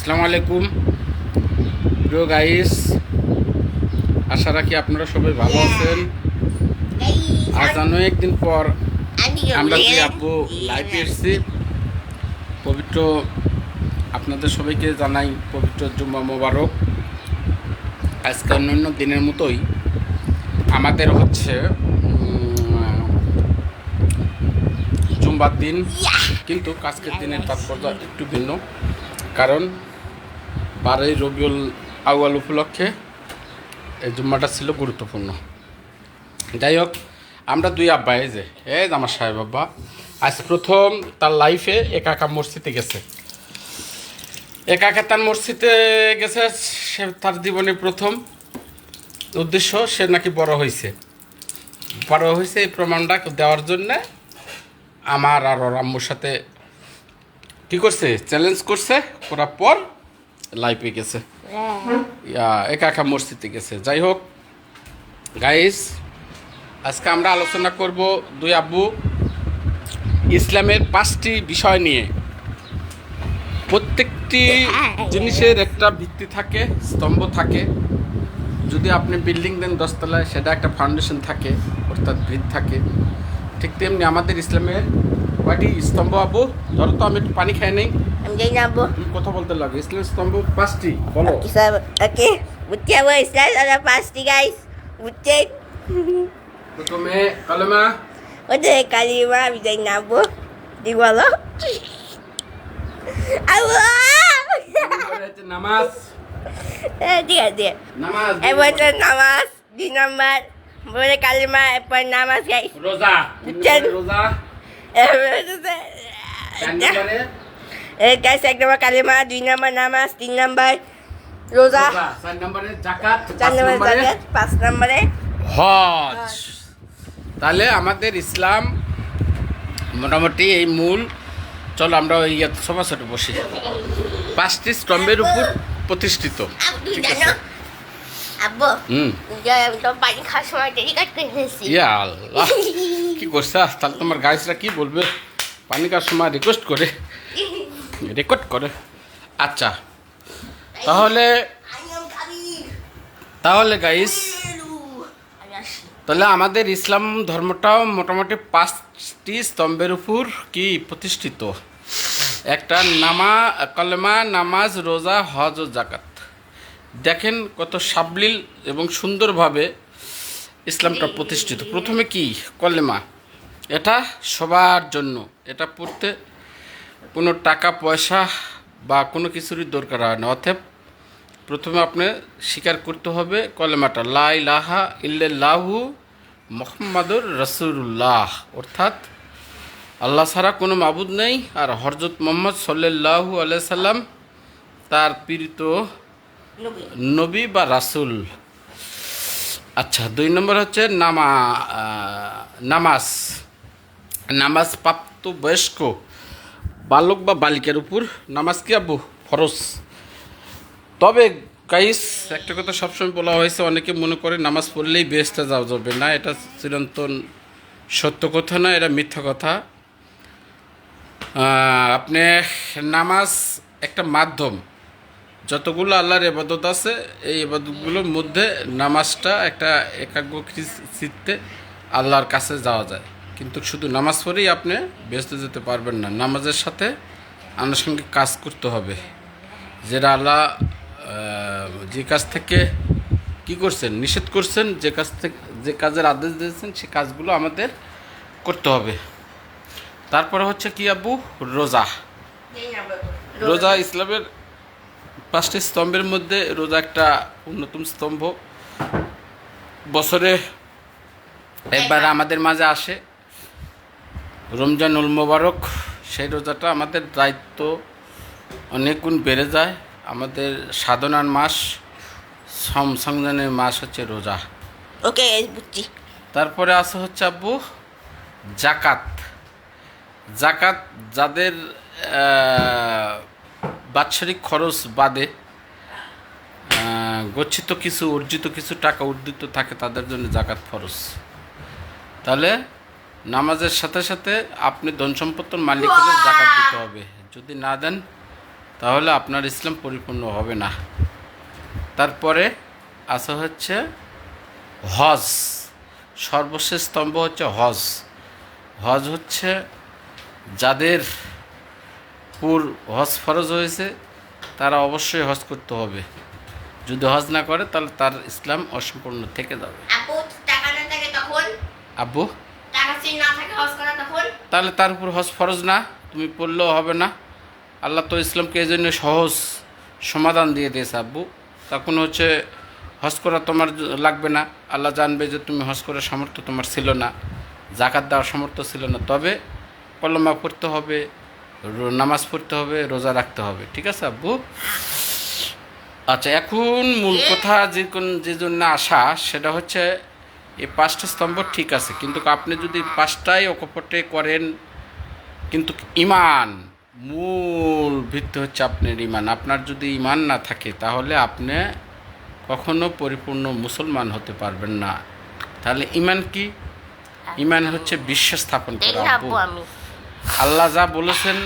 আসসালামু আলাইকুম প্রিয় গাইস, আশা রাখি আপনারা সবাই ভালো আছেন। আজ অনেকদিন পর আমরা দুই আব্বু লাইভে এসেছি। পবিত্র আপনাদের সবাইকে জানাই পবিত্র জুম্মা মোবারক। আজকে অন্যান্য দিনের মতোই আমাদের হচ্ছে জুম্বার দিন, কিন্তু আজকের দিনের তাৎপর্য একটু ভিন্ন। কারণ 12ই রবিউল আউয়াল উপলক্ষে এই জুম্মাটা ছিল গুরুত্বপূর্ণ। যাই হোক, আমরা দুই আব্বা এই আমার সাহেব আব্বা আজ প্রথম তার লাইফে একা একা মসজিদে গেছে। একা একা তার মসজিদে গেছে, সে তার জীবনের প্রথম উদ্দেশ্য সে নাকি বড় হয়েছে। এই প্রমাণটা দেওয়ার জন্যে আমার আর ওর আম্মুর সাথে কী করছে, চ্যালেঞ্জ করছে, করার পর লাইফে গেছে, একা একা মসজিদে গেছে। যাই হোক গাইস, আজকে আমরা আলোচনা করব দুই আব্বু ইসলামের 5টি বিষয় নিয়ে। প্রত্যেকটি জিনিসের একটা ভিত্তি থাকে, স্তম্ভ থাকে। যদি আপনি বিল্ডিং দেন 10 তলায়, সেটা একটা ফাউন্ডেশন থাকে, অর্থাৎ ভিত থাকে। ঠিক তেমনি আমাদের ইসলামের কয়টি স্তম্ভ আব্বু? ধরো তো আমি একটু পানি খাই নেই, আমি জানি না আব্বু। তুমি কথা বলতে লাগে। ইসলামের স্তম্ভ 5টি, বলো। ওকে, বুঝছি আব্বু। ইসলাম ada 5টি গাইস, বুঝছেন? প্রথমে কালেমা, ওদের কালিমা আমি জানি না আব্বু, দি বলো আব্বু। তারপরে হচ্ছে নামাজ। ঠিক আছে, নামাজ, এবার তো নামাজ 2 নাম্বার, বলে কালিমা, এরপর নামাজ গাইস। রোজা, বুঝছেন? রোজা। এবার 4 নম্বরে গাইস 1 নাম্বার কালিমা, 2 নাম্বার নামাজ, 3 নাম্বার রোজা, 4 নম্বরে জাকাত, 4 নাম্বার জাকাত, 5 নাম্বারে হজ। তাহলে আমাদের ইসলাম মোটামুটি এই মূল। চলো আমরা ওই সভা ছোট বসি। 5টি স্তম্ভের উপর প্রতিষ্ঠিত। আব্বু ঠিক জানো আছে। আব্বু, হুম, আমি তো পানি খাওয়ার সময় দেরি করতে এসেছি। ইয়া আল্লাহ, কি করছে? তাহলে তোমার গাইসরা কি বলবে? পানি খাওয়ার সময় রেকর্ড করে। আচ্ছা, তাহলে গাইস, তাহলে আমাদের ইসলাম ধর্মটাও মোটামুটি 5টি স্তম্ভের উপর কি প্রতিষ্ঠিত। একটা কলেমা, নামাজ, রোজা, হজ ও জাকাত। দেখেন কত সাবলীল এবং সুন্দরভাবে ইসলামটা প্রতিষ্ঠিত। প্রথমে কি কলেমা, এটা সবার জন্য। এটা পড়তে কোনো টাকা পয়সা বা কোনো কিছুরই দরকার হয় না। অতএব প্রথমে আপনি স্বীকার করতে হবে কলেমাটা, লা ইলাহা ইল্লাল্লাহু মুহাম্মাদুর রাসূলুল্লাহ, অর্থাৎ আল্লাহ ছাড়া কোনো মাবুদ নেই, আর হযরত মুহাম্মদ সাল্লাল্লাহু আলাইহি সাল্লাম তার প্রেরিত নবী বা রাসূল। আচ্ছা, 2 নম্বর হচ্ছে নামাজ প্রাপ্ত বয়স্ক বালক বা বালিকার উপর নামাজ কি আব্বু? ফরজ। তবে গাইস, একটা কথা সবসময় বলা হয়েছে, অনেকে মনে করে নামাজ পড়লেই বেহেশতে যাওয়া যাবে না। এটা চিরন্তন সত্য কথা না, এটা মিথ্যা কথা। আপনি নামাজ একটা মাধ্যম। যতগুলো আল্লাহর ইবাদত আছে, এই ইবাদতগুলোর মধ্যে নামাজটা একটা একাগ্র চিত্তে আল্লাহর কাছে যাওয়া যায়। কিন্তু শুধু নামাজ পড়েই আপনি বেহেশতে যেতে পারবেন না। নামাজের সাথে আনুষঙ্গিক কাজ করতে হবে, যেটা আল্লাহ যে কাজ থেকে কি করছেন, নিষেধ করছেন, যে কাজের আদেশ দিয়েছেন, সে কাজগুলো আমাদের করতে হবে। তারপরে হচ্ছে কি আব্বু? রোজা ইসলামের 5টি স্তম্ভের মধ্যে রোজা একটা অন্যতম স্তম্ভ। বছরে একবার আমাদের মাঝে আসে রমজানুল মোবারক। সেই রোজাটা আমাদের দায়িত্ব অনেক গুণ বেড়ে যায়। আমাদের সাধনার মাস, সংযমের মাস হচ্ছে রোজা। ওকে, বুঝছি। তারপরে আছে হচ্ছে আব্বু জাকাত। যাদের বাৎসরিক খরচ বাদে গচ্ছিত কিছু, অর্জিত কিছু টাকা উদ্ধৃত থাকে, তাদের জন্য জাকাত ফরজ। তাহলে নামাজের সাথে সাথে আপনি ধন সম্পত্তির মালিক হলে জাকাত দিতে হবে। যদি না দেন তাহলে আপনার ইসলাম পরিপূর্ণ হবে না। তারপরে আছে হচ্ছে হজ। সর্বশেষ স্তম্ভ হচ্ছে হজ। হজ হচ্ছে যাদের হজ ফরজ হয়েছে তারা অবশ্যই হজ করতে হবে। যদি হজ না করে তাহলে তার ইসলাম অসম্পূর্ণ থেকে যাবে। আপু টাকা না থাকে তখন, আব্বু টাকা যদি না থাকে হজ করা তখন তাহলে তার উপর হজ ফরজ না, তুমি পড়লেও হবে না। আল্লাহ তো ইসলামকে এই জন্য সহজ সমাধান দিয়ে দিয়েছে আব্বু। তখন হচ্ছে হজ করা তোমার লাগবে না। আল্লাহ জানবে যে তুমি হজ করার সামর্থ্য তোমার ছিল না, জাকাত দেওয়ার সামর্থ্য ছিল না, তবে কলমা পড়তে হবে, নামাজ পড়তে হবে, রোজা রাখতে হবে। ঠিক আছে আব্বু? আচ্ছা, এখন মূল কথা যে জন্য আসা সেটা হচ্ছে এই 5টা স্তম্ভ ঠিক আছে, কিন্তু আপনি যদি 5টাই অকপটে করেন, কিন্তু ইমান, মূল ভিত্তি হচ্ছে আপনার ইমান। আপনার যদি ইমান না থাকে তাহলে আপনি কখনো পরিপূর্ণ মুসলমান হতে পারবেন না। তাহলে ইমান কি? ইমান হচ্ছে বিশ্বাস স্থাপন করা। আব্বু, আমি আল্লাহ যা বলেছেন,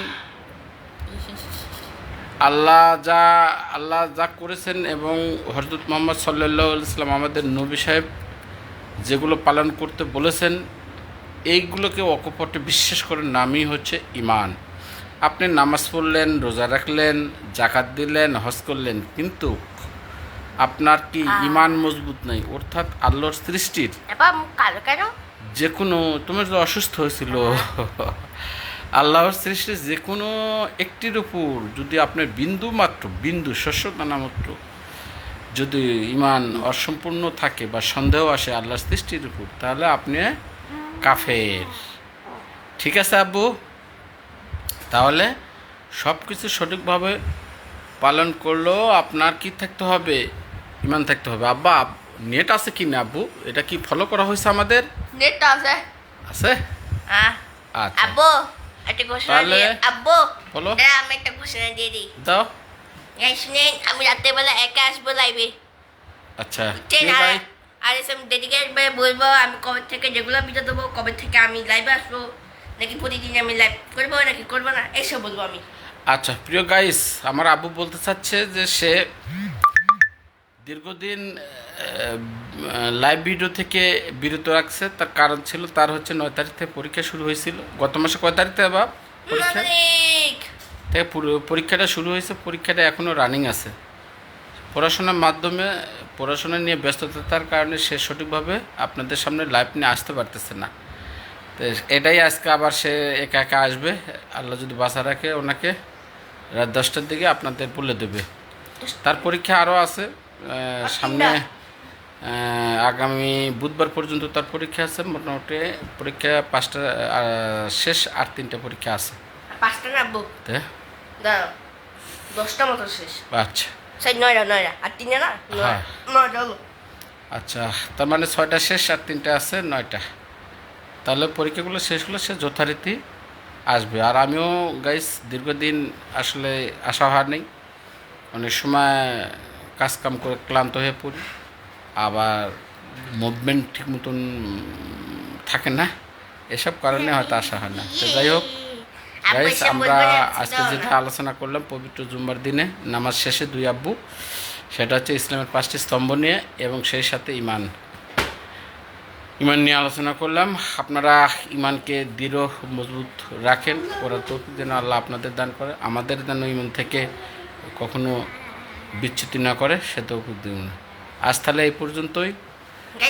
আল্লাহ যা করেছেন এবং হযরত মুহাম্মদ সাল্লাল্লাহু আলাইহি ওয়াসাল্লাম আমাদের নবী সাহেব যেগুলো পালন করতে বলেছেন, এইগুলোকে অকপটে বিশ্বাস করার নামই হচ্ছে ইমান। আপনি নামাজ পড়লেন, রোজা রাখলেন, জাকাত দিলেন, হজ করলেন, কিন্তু আপনার কি ইমান মজবুত নেই, অর্থাৎ আল্লাহর সৃষ্টির কালো কেন যে কোনো, তোমার যে অসুস্থ হয়েছিল, আল্লাহর সৃষ্টির যে কোনো একটির উপর যদি আপনার বিন্দু শস্য দানা মাত্র যদি ইমান অসম্পূর্ণ থাকে বা সন্দেহ আসে আল্লাহর সৃষ্টির উপর, তাহলে আপনি কাফের। ঠিক আছে আব্বু? তাহলে সব কিছু সঠিকভাবে পালন করলেও আপনার কি থাকতে হবে? ইমান থাকতে হবে। আব্বা, নেট আছে কি না আব্বু? এটা কি ফলো করা হয়েছে আমাদের? নেট আছে আছে? আচ্ছা, আব্বু একটা ঘোষণা তাহলে দিয়ে আব্বু বলো। আমি একটা ঘোষণা দিয়ে দিই। দাও। এই শুনেন, আমি রাত্রেবেলা একা আসবো লাইভে। আচ্ছা, বুঝছেন? কে ভাই? আর এসব ডেডিকেট ভাবে বলবো আমি কবে থেকে যেগুলো ভিডিও দেবো, কবে থেকে আমি লাইভে আসবো, নাকি প্রতিদিন আমি লাইভ করবো নাকি করবো না, এইসব বলবো আমি। আচ্ছা প্রিয় গাইস, আমার আব্বু বলতে চাচ্ছে যে সে দীর্ঘদিন লাইভ ভিডিও থেকে বিরত রাখছে। তার কারণ ছিল, তার হচ্ছে 9 তারিখ থেকে পরীক্ষা শুরু হয়েছিল। গত মাসে কয় তারিখ থেকে বাপ পরীক্ষা থেকে পরীক্ষাটা শুরু হয়েছে? পরীক্ষাটা এখনও রানিং আছে। পড়াশোনা নিয়ে ব্যস্ততার কারণে সে সঠিকভাবে আপনাদের সামনে লাইভ নিয়ে আসতে পারতেছে না। তো এটাই আজকে আবার সে একা একা আসবে, আল্লাহ যদি বাঁচা রাখে ওনাকে, রাত 10টার দিকে আপনাদের বলে দেবে। তার পরীক্ষা আরও আছে সামনে, আগামী বুধবার পর্যন্ত তার পরীক্ষা আছে। মোটামুটি পরীক্ষা 5টা শেষ, আর 3টা পরীক্ষা আছে। 5টা না আব্বু, দাঁড়াও 10টা মতো শেষ। আচ্ছা, সেই 9টা আর 3টা না, হ্যাঁ। 9টা হলো। আচ্ছা, তার মানে 6টা শেষ আর 3টা আছে, 9টা। তাহলে পরীক্ষাগুলো শেষ হলে সে যথারীতি আসবে। আর আমিও গাইস দীর্ঘদিন আসলে আসা হয় নেই, অনেক সময় কাজকাম করে ক্লান্ত হয়ে পড়ি, আবার মুভমেন্ট ঠিক মতন থাকে না, এসব কারণে হয়তো আসা হয় না। তো যাই হোক গাইস, আমরা আজকে যেটা আলোচনা করলাম পবিত্র জুম্মার দিনে নামাজ শেষে 2 আব্বু, সেটা হচ্ছে ইসলামের 5টি স্তম্ভ নিয়ে এবং সেই সাথে ইমান নিয়ে আলোচনা করলাম। আপনারা ইমানকে দৃঢ় মজবুত রাখেন, ওরা তো যেন আল্লাহ আপনাদের দান করে, আমাদের যেন ইমান থেকে কখনো বিচ্যুতি না করে, সে তো দিন না। আজ তাহলে এই পর্যন্তই,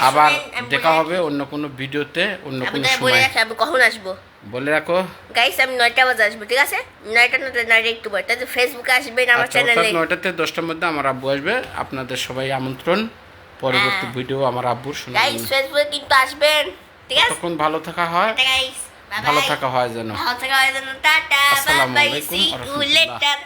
আবার দেখা হবে অন্য কোনো ভিডিওতে, অন্য কোনো সময়। আমি কখন আসবো বলে রাখো গাইস, আমি 9টা বাজে আসবো, ঠিক আছে? 9টা না একটু পর, তাহলে ফেসবুকে আসবেন আমার চ্যানেলে। 9টা থেকে 10টার মধ্যে আমার আব্বু আসবে। আপনাদের সবাই আমন্ত্রণ, পরবর্তী ভিডিও আমার আব্বুর শোনা। গাইস ফেসবুকে কিন্তু আসবেন, ঠিক আছে? তখন ভালো থাকা হয়, গাইস ভালো থাকা হয় যেন। ভালো থাকা হয় যেন। টাটা, বাই আসসালামু বাই, আলাইকুম সি ওয়া ইউ রাহমাতুল্লাহ। লেটার।